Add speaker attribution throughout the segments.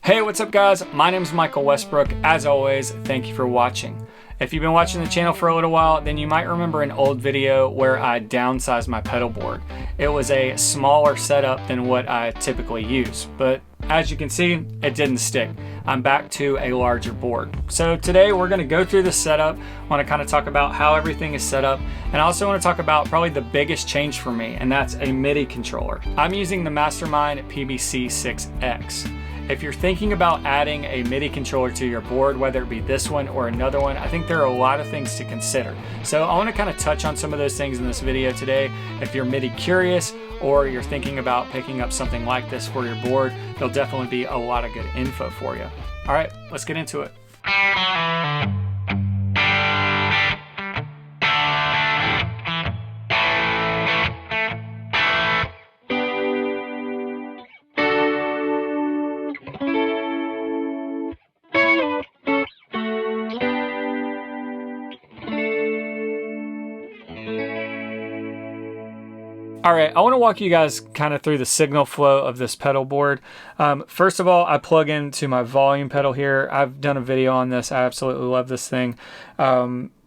Speaker 1: Hey, what's up guys? My name is Michael Westbrook. As always, thank you for watching. If you've been watching the channel for a little while, then you might remember an old video where I downsized my pedal board. It was a smaller setup than what I typically use, but as you can see, it didn't stick. I'm back to a larger board. So today we're gonna go through the setup. I wanna kind of talk about how everything is set up, and I also wanna talk about probably the biggest change for me, and that's a MIDI controller. I'm using the Mastermind PBC6X. If you're thinking about adding a MIDI controller to your board, whether it be this one or another one, I think there are a lot of things to consider. So I want to kind of touch on some of those things in this video today. If you're MIDI curious or you're thinking about picking up something like this for your board, there'll definitely be a lot of good info for you. All right, let's get into it. All right, I want to walk you guys kind of through the signal flow of this pedal board. First of all, I plug into my volume pedal here. I've done a video on this. I absolutely love this thing.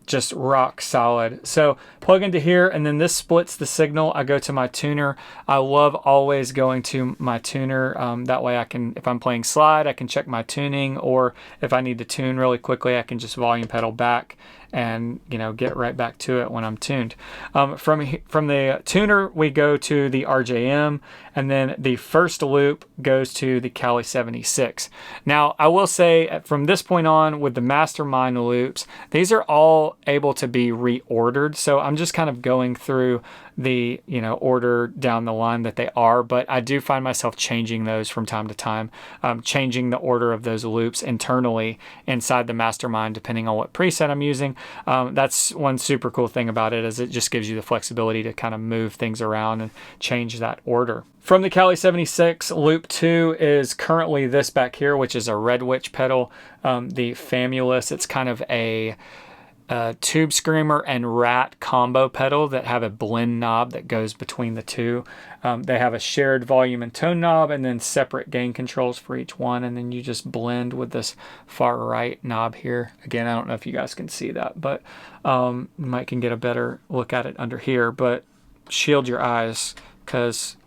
Speaker 1: Just rock solid. So plug into here, and then this splits the signal. I go to my tuner. I love always going to my tuner. That way I can, if I'm playing slide, I can check my tuning, or if I need to tune really quickly, I can just volume pedal back and get right back to it when I'm tuned. From the tuner, we go to the RJM, and then the first loop goes to the Cali 76. Now, I will say from this point on with the Mastermind loops, these are all able to be reordered. So I'm just kind of going through the order down the line that they are, but I do find myself changing those from time to time, changing the order of those loops internally inside the Mastermind depending on what preset I'm using. That's one super cool thing about it, is it just gives you the flexibility to kind of move things around and change that order. From the Cali 76, loop 2 is currently this back here, which is a Red Witch pedal, the Famulous. It's kind of a Tube Screamer and Rat combo pedal that have a blend knob that goes between the two. They have a shared volume and tone knob, and then separate gain controls for each one, and then you just blend with this far right knob here. Again, I don't know if you guys can see that, but you might can get a better look at it under here, but shield your eyes because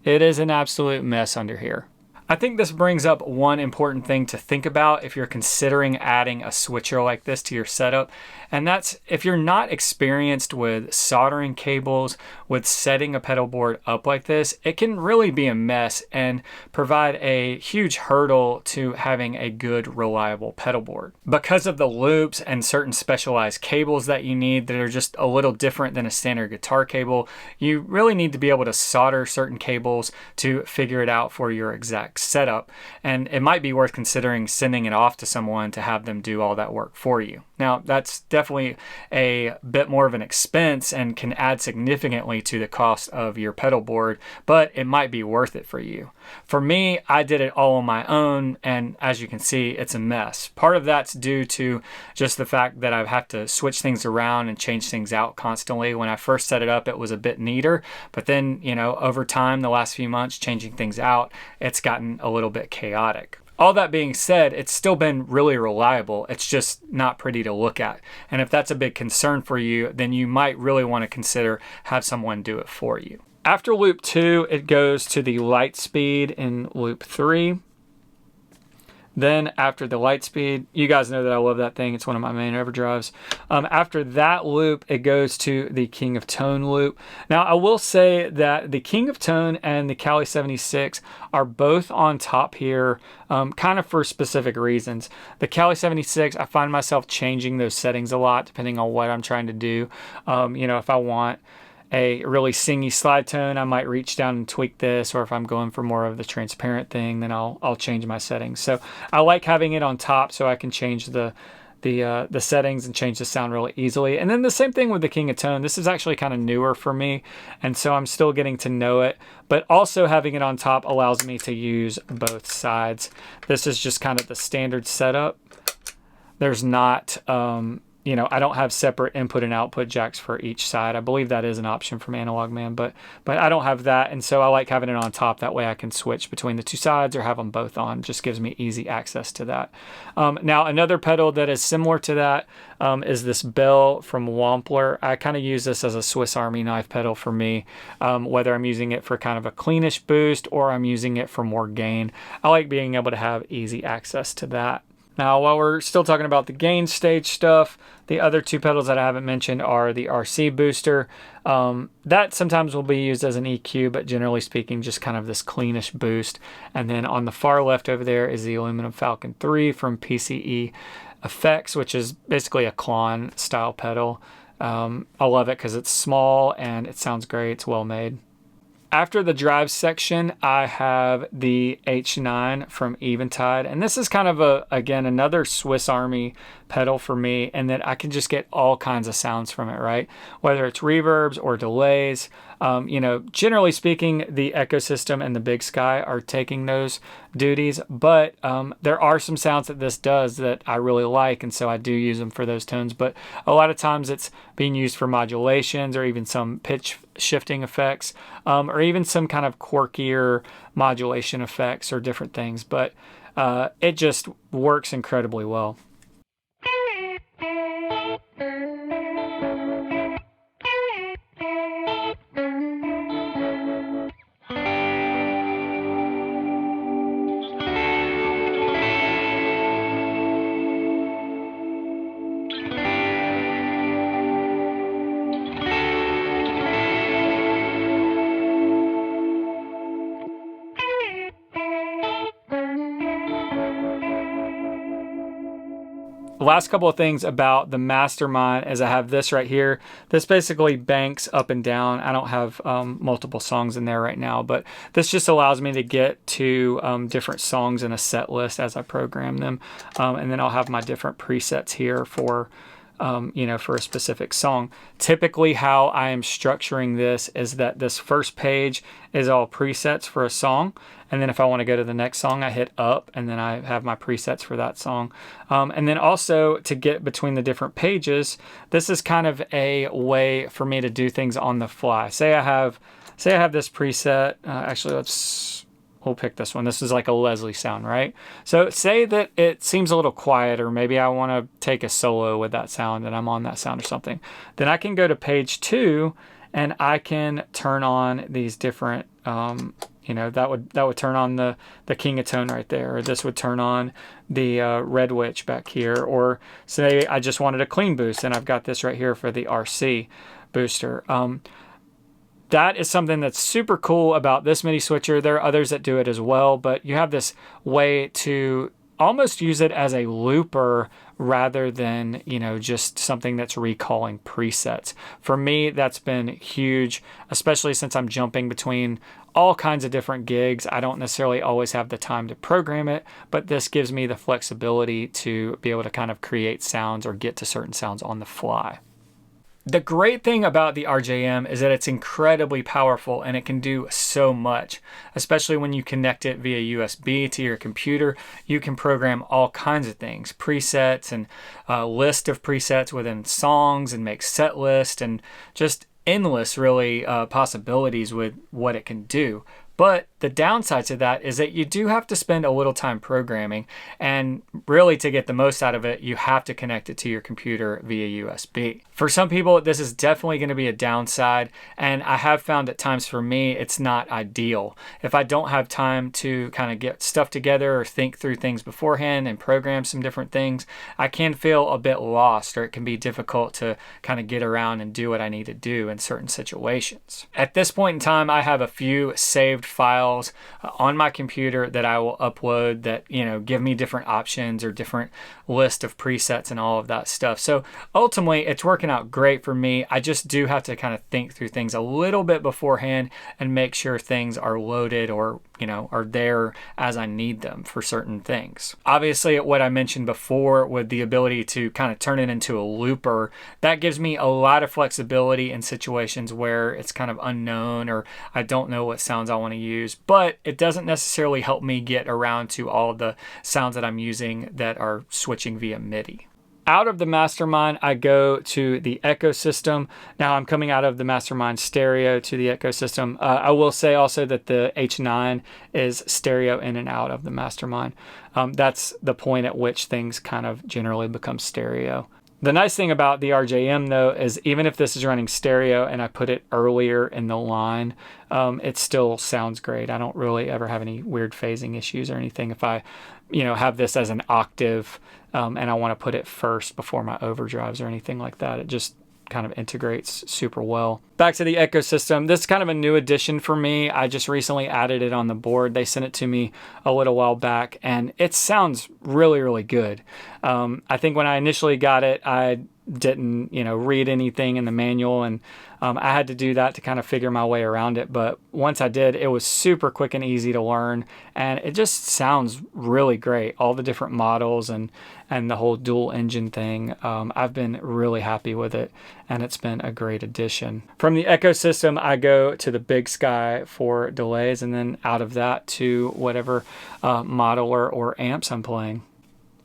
Speaker 1: it is an absolute mess under here. I think this brings up one important thing to think about if you're considering adding a switcher like this to your setup, and that's if you're not experienced with soldering cables, with setting a pedal board up like this, it can really be a mess and provide a huge hurdle to having a good, reliable pedal board. Because of the loops and certain specialized cables that you need that are just a little different than a standard guitar cable, you really need to be able to solder certain cables to figure it out for your exact setup, and it might be worth considering sending it off to someone to have them do all that work for you. Now, that's definitely a bit more of an expense and can add significantly to the cost of your pedal board, but it might be worth it for you. For me, I did it all on my own, and as you can see, it's a mess. Part of that's due to just the fact that I have to switch things around and change things out constantly. When I first set it up, it was a bit neater, but then, over time, the last few months, changing things out, it's gotten a little bit chaotic. All that being said, it's still been really reliable. It's just not pretty to look at. And if that's a big concern for you, then you might really want to consider have someone do it for you. After loop 2, it goes to the light speed in loop 3. Then after the light speed, you guys know that I love that thing. It's one of my main overdrives. After that loop, it goes to the King of Tone loop. Now, I will say that the King of Tone and the Cali 76 are both on top here, kind of for specific reasons. The Cali 76, I find myself changing those settings a lot depending on what I'm trying to do. If I want a really singy slide tone, I might reach down and tweak this, or if I'm going for more of the transparent thing, then I'll change my settings. So I like having it on top so I can change the settings and change the sound really easily. And then the same thing with the King of Tone. This is actually kind of newer for me, and so I'm still getting to know it, but also having it on top allows me to use both sides. This is just kind of the standard setup. There's not you know, I don't have separate input and output jacks for each side. I believe that is an option from Analog Man, but I don't have that, and so I like having it on top. That way I can switch between the two sides or have them both on. Just gives me easy access to that. Now, another pedal that is similar to that is this bell from Wampler. I kind of use this as a Swiss Army knife pedal for me, whether I'm using it for kind of a cleanish boost or I'm using it for more gain. I like being able to have easy access to that. Now, while we're still talking about the gain stage stuff, the other two pedals that I haven't mentioned are the RC booster. That sometimes will be used as an EQ, but generally speaking, just kind of this cleanish boost. And then on the far left over there is the Aluminum Falcon 3 from PCE Effects, which is basically a Klon style pedal. I love it because it's small and it sounds great. It's well made. After the drive section, I have the H9 from Eventide, and this is kind of again another Swiss Army pedal for me, and that I can just get all kinds of sounds from it, right? Whether it's reverbs or delays. You know, generally speaking, the ecosystem and the Big Sky are taking those duties, but there are some sounds that this does that I really like, and so I do use them for those tones. But a lot of times it's being used for modulations or even some pitch shifting effects, or even some kind of quirkier modulation effects or different things. But it just works incredibly well. The last couple of things about the Mastermind is I have this right here. This basically banks up and down. I don't have multiple songs in there right now, but this just allows me to get to different songs in a set list as I program them. And then I'll have my different presets here for you know, for a specific song. Typically how I am structuring this is that this first page is all presets for a song. And then if I want to go to the next song, I hit up and then I have my presets for that song. And then also to get between the different pages, this is kind of a way for me to do things on the fly. Say I have this preset. Actually, we'll pick this one. This is like a Leslie sound, right? So say that it seems a little quiet, or maybe I want to take a solo with that sound and I'm on that sound or something. Then I can go to page 2 and I can turn on these different, you know, that would turn on the King of Tone right there, or this would turn on the Red Witch back here, or say I just wanted a clean boost and I've got this right here for the RC booster. That is something that's super cool about this MIDI switcher. There are others that do it as well, but you have this way to almost use it as a looper rather than, you know, just something that's recalling presets. For me, that's been huge, especially since I'm jumping between all kinds of different gigs. I don't necessarily always have the time to program it, but this gives me the flexibility to be able to kind of create sounds or get to certain sounds on the fly. The great thing about the RJM is that it's incredibly powerful and it can do so much, especially when you connect it via USB to your computer. You can program all kinds of things, presets and a list of presets within songs, and make set list, and just endless really possibilities with what it can do. But the downside to that is that you do have to spend a little time programming, and really to get the most out of it, you have to connect it to your computer via USB. For some people, this is definitely going to be a downside, and I have found at times for me, it's not ideal. If I don't have time to kind of get stuff together or think through things beforehand and program some different things, I can feel a bit lost, or it can be difficult to kind of get around and do what I need to do in certain situations. At this point in time, I have a few saved files on my computer that I will upload that, you know, give me different options or different list of presets and all of that stuff. So ultimately it's working out great for me. I just do have to kind of think through things a little bit beforehand and make sure things are loaded or, you know, are there as I need them for certain things. Obviously, what I mentioned before with the ability to kind of turn it into a looper, that gives me a lot of flexibility in situations where it's kind of unknown or I don't know what sounds I want to use, but it doesn't necessarily help me get around to all of the sounds that I'm using that are switching via MIDI. Out of the Mastermind, I go to the ecosystem. Now I'm coming out of the Mastermind stereo to the ecosystem. I will say also that the H9 is stereo in and out of the Mastermind. That's the point at which things kind of generally become stereo. The nice thing about the RJM though is even if this is running stereo and I put it earlier in the line, it still sounds great. I don't really ever have any weird phasing issues or anything. If I, have this as an octave and I want to put it first before my overdrives or anything like that, it just kind of integrates super well. Back to the ecosystem. This is kind of a new addition for me. I just recently added it on the board. They sent it to me a little while back and it sounds really, really good. I think when I initially got it, I didn't, read anything in the manual and I had to do that to kind of figure my way around it. But once I did, it was super quick and easy to learn and it just sounds really great. All the different models and the whole dual engine thing. I've been really happy with it and it's been a great addition. From the ecosystem, I go to the Big Sky for delays and then out of that to whatever model or amps I'm playing.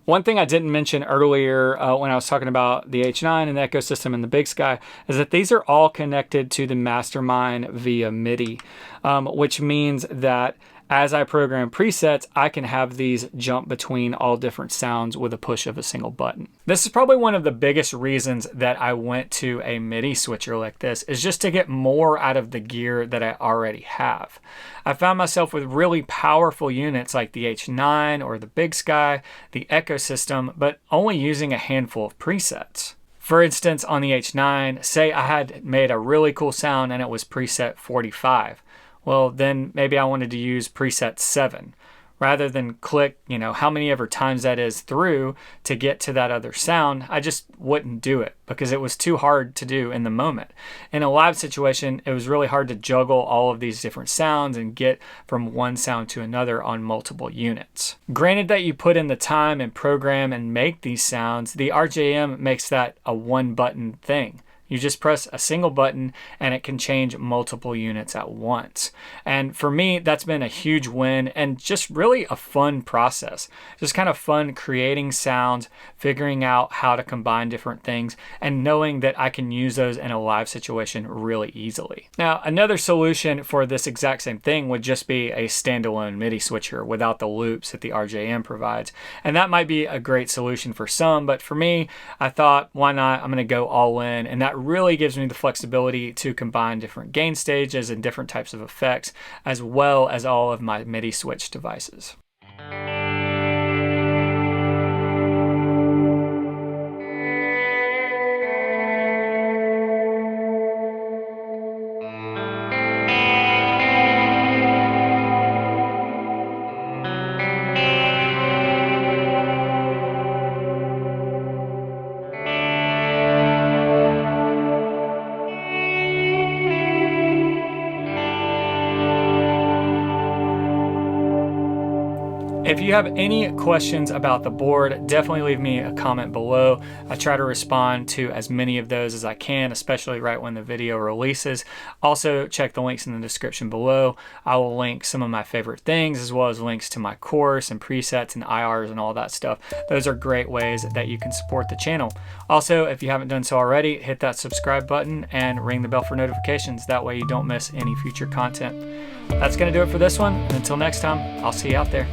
Speaker 1: One thing I didn't mention earlier when I was talking about the H9 and the ecosystem and the Big Sky is that these are all connected to the Mastermind via MIDI, which means that as I program presets, I can have these jump between all different sounds with a push of a single button. This is probably one of the biggest reasons that I went to a MIDI switcher like this, is just to get more out of the gear that I already have. I found myself with really powerful units like the H9 or the Big Sky, the ecosystem, but only using a handful of presets. For instance, on the H9, say I had made a really cool sound and it was preset 45. Well, then maybe I wanted to use preset 7. Rather than click, how many ever times that is through to get to that other sound, I just wouldn't do it because it was too hard to do in the moment. In a live situation, it was really hard to juggle all of these different sounds and get from one sound to another on multiple units. Granted that you put in the time and program and make these sounds, the RJM makes that a one-button thing. You just press a single button and it can change multiple units at once. And for me, that's been a huge win and just really a fun process. Just kind of fun creating sounds, figuring out how to combine different things, and knowing that I can use those in a live situation really easily. Now, another solution for this exact same thing would just be a standalone MIDI switcher without the loops that the RJM provides. And that might be a great solution for some, but for me, I thought, why not? I'm gonna go all in, and that really gives me the flexibility to combine different gain stages and different types of effects, as well as all of my MIDI switch devices. If you have any questions about the board, definitely leave me a comment below. I try to respond to as many of those as I can, especially right when the video releases. Also, check the links in the description below. I will link some of my favorite things, as well as links to my course and presets and IRs and all that stuff. Those are great ways that you can support the channel. Also, if you haven't done so already, hit that subscribe button and ring the bell for notifications. That way you don't miss any future content. That's going to do it for this one. And until next time, I'll see you out there.